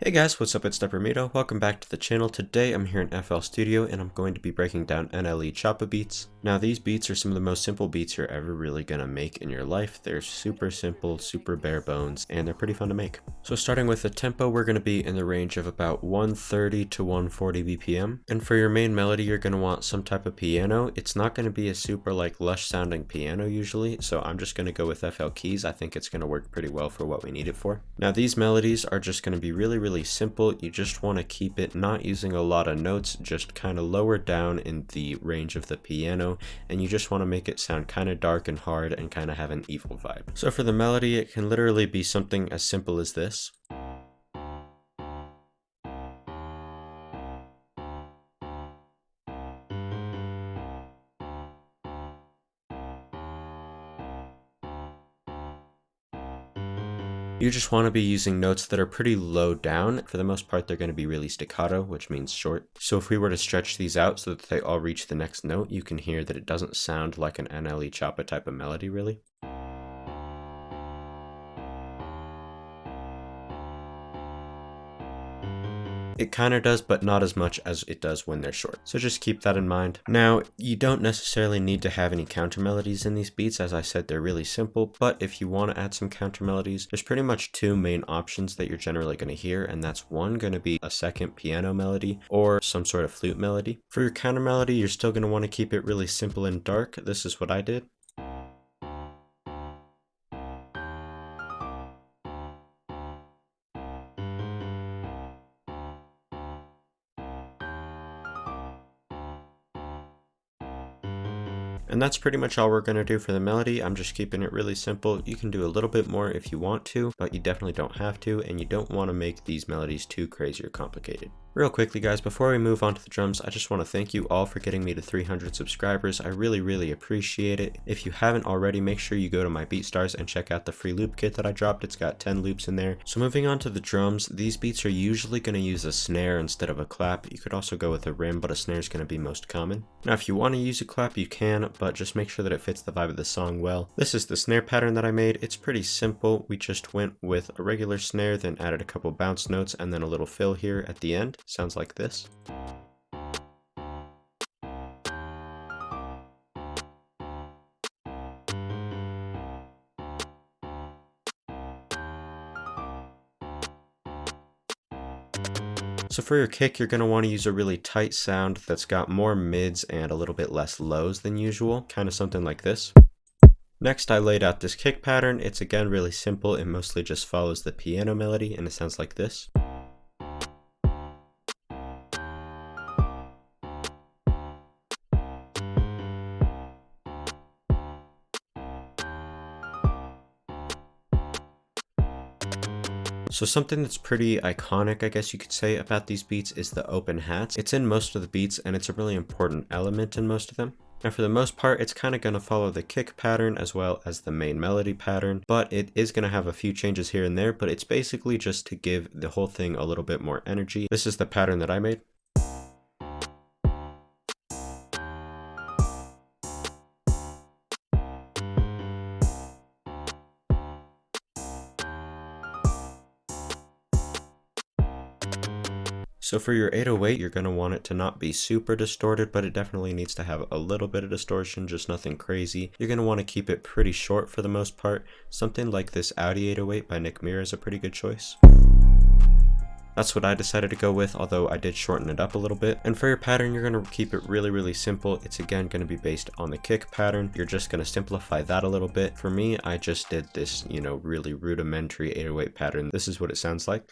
Hey guys, what's up? It's Deprimido. Welcome back to the channel. Today I'm here in FL Studio and I'm going to be breaking down NLE Choppa beats. Now these beats are some of the most simple beats you're ever really gonna make in your life. They're super simple, super bare bones, and they're pretty fun to make. So starting with the tempo, we're gonna be in the range of about 130 to 140 BPM. And for your main melody, you're gonna want some type of piano. It's not gonna be a super lush sounding piano usually, so I'm just gonna go with FL keys. I think it's gonna work pretty well for what we need it for. Now these melodies are just gonna be really simple. You just want to keep it not using a lot of notes, just kind of lower down in the range of the piano, and you just want to make it sound kind of dark and hard and kind of have an evil vibe. So for the melody, it can literally be something as simple as this. You just want to be using notes that are pretty low down. For the most part, they're going to be really staccato, which means short. So if we were to stretch these out so that they all reach the next note, you can hear that it doesn't sound like an NLE Choppa type of melody, really. It kind of does, but not as much as it does when they're short. So just keep that in mind. Now, you don't necessarily need to have any counter melodies in these beats. As I said, they're really simple, but if you want to add some counter melodies, there's pretty much two main options that you're generally going to hear, and that's one going to be a second piano melody or some sort of flute melody. For your counter melody, you're still going to want to keep it really simple and dark. This is what I did. And that's pretty much all we're going to do for the melody. I'm just keeping it really simple. You can do a little bit more if you want to, but you definitely don't have to, and you don't want to make these melodies too crazy or complicated. Real quickly guys, before we move on to the drums, I just want to thank you all for getting me to 300 subscribers. I really appreciate it. If you haven't already, make sure you go to my BeatStars and check out the free loop kit that I dropped. It's got 10 loops in there. So moving on to the drums, these beats are usually going to use a snare instead of a clap. You could also go with a rim, but a snare is going to be most common. Now if you want to use a clap, you can, but just make sure that it fits the vibe of the song well. This is the snare pattern that I made. It's pretty simple. We just went with a regular snare, then added a couple bounce notes, and then a little fill here at the end. Sounds like this. So for your kick, you're going to want to use a really tight sound that's got more mids and a little bit less lows than usual, kind of something like this. Next, I laid out this kick pattern. It's again really simple. It mostly just follows the piano melody and it sounds like this. So something that's pretty iconic, I guess you could say, about these beats is the open hats. It's in most of the beats and it's a really important element in most of them. Now for the most part, it's kind of going to follow the kick pattern as well as the main melody pattern, but it is going to have a few changes here and there, but it's basically just to give the whole thing a little bit more energy. This is the pattern that I made. So for your 808, you're going to want it to not be super distorted, but it definitely needs to have a little bit of distortion, just nothing crazy. You're going to want to keep it pretty short for the most part. Something like this Audi 808 by Mira is a pretty good choice. That's what I decided to go with, although I did shorten it up a little bit. And for your pattern, you're going to keep it really simple. It's again going to be based on the kick pattern. You're just going to simplify that a little bit. For me, I just did this, really rudimentary 808 pattern. This is what it sounds like.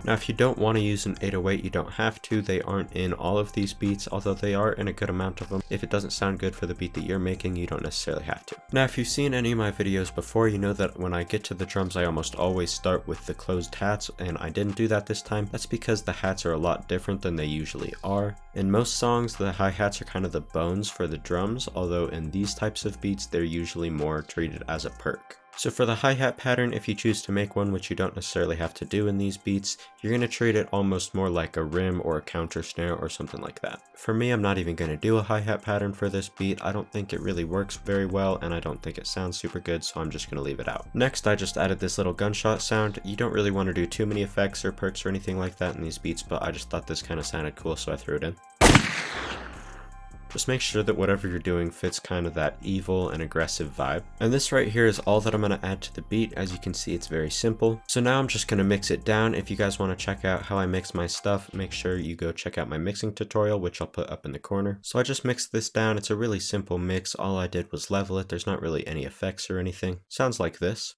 Now if you don't want to use an 808, you don't have to. They aren't in all of these beats, although they are in a good amount of them. If it doesn't sound good for the beat that you're making, you don't necessarily have to. Now if you've seen any of my videos before, you know that when I get to the drums, I almost always start with the closed hats, and I didn't do that this time. That's because the hats are a lot different than they usually are. In most songs, the hi-hats are kind of the bones for the drums, although in these types of beats, they're usually more treated as a perk. So for the hi-hat pattern, if you choose to make one, which you don't necessarily have to do in these beats, you're going to treat it almost more like a rim or a counter snare or something like that. For me, I'm not even going to do a hi-hat pattern for this beat. I don't think it really works very well, and I don't think it sounds super good, so I'm just going to leave it out. Next, I just added this little gunshot sound. You don't really want to do too many effects or perks or anything like that in these beats, but I just thought this kind of sounded cool, so I threw it in. Just make sure that whatever you're doing fits kind of that evil and aggressive vibe. And this right here is all that I'm going to add to the beat. As you can see, it's very simple. So now I'm just going to mix it down. If you guys want to check out how I mix my stuff, make sure you go check out my mixing tutorial, which I'll put up in the corner. So I just mixed this down. It's a really simple mix. All I did was level it. There's not really any effects or anything. Sounds like this.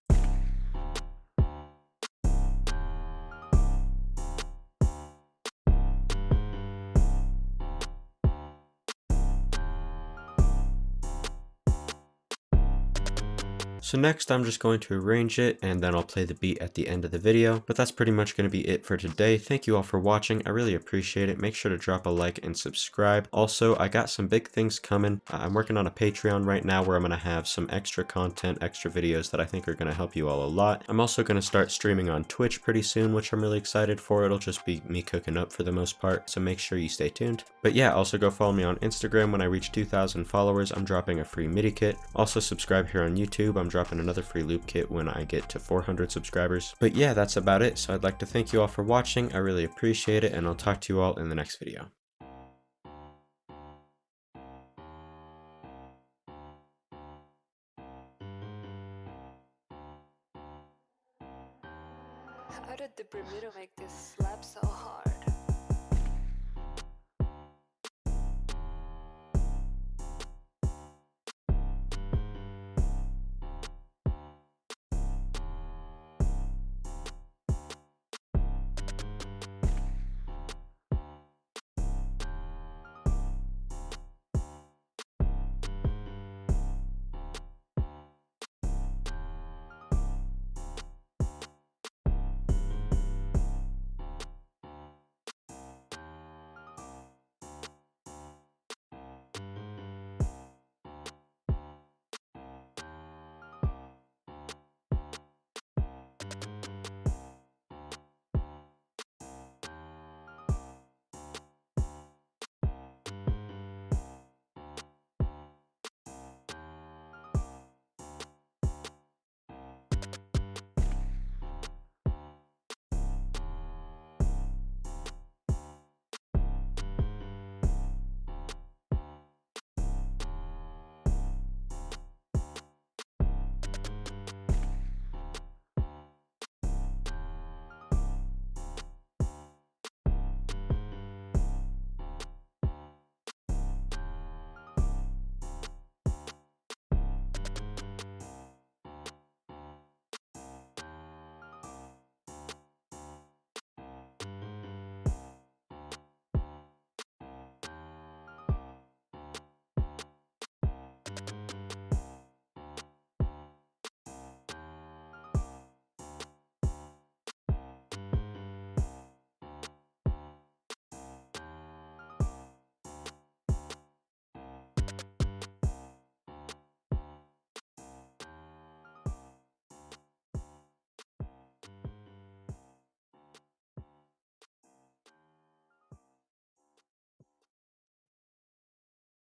So next I'm just going to arrange it, and then I'll play the beat at the end of the video. But that's pretty much going to be it for today. Thank you all for watching. I really appreciate it. Make sure to drop a like and subscribe. Also, I got some big things coming. I'm working on a Patreon right now where I'm going to have some extra content, extra videos that I think are going to help you all a lot. I'm also going to start streaming on Twitch pretty soon, which I'm really excited for. It'll just be me cooking up for the most part, so make sure you stay tuned. But yeah, also go follow me on Instagram. When I reach 2,000 followers, I'm dropping a free MIDI kit. Also subscribe here on YouTube. I'm dropping another free loop kit when I get to 400 subscribers. But yeah, that's about it. So I'd like to thank you all for watching. I really appreciate it, and I'll talk to you all in the next video.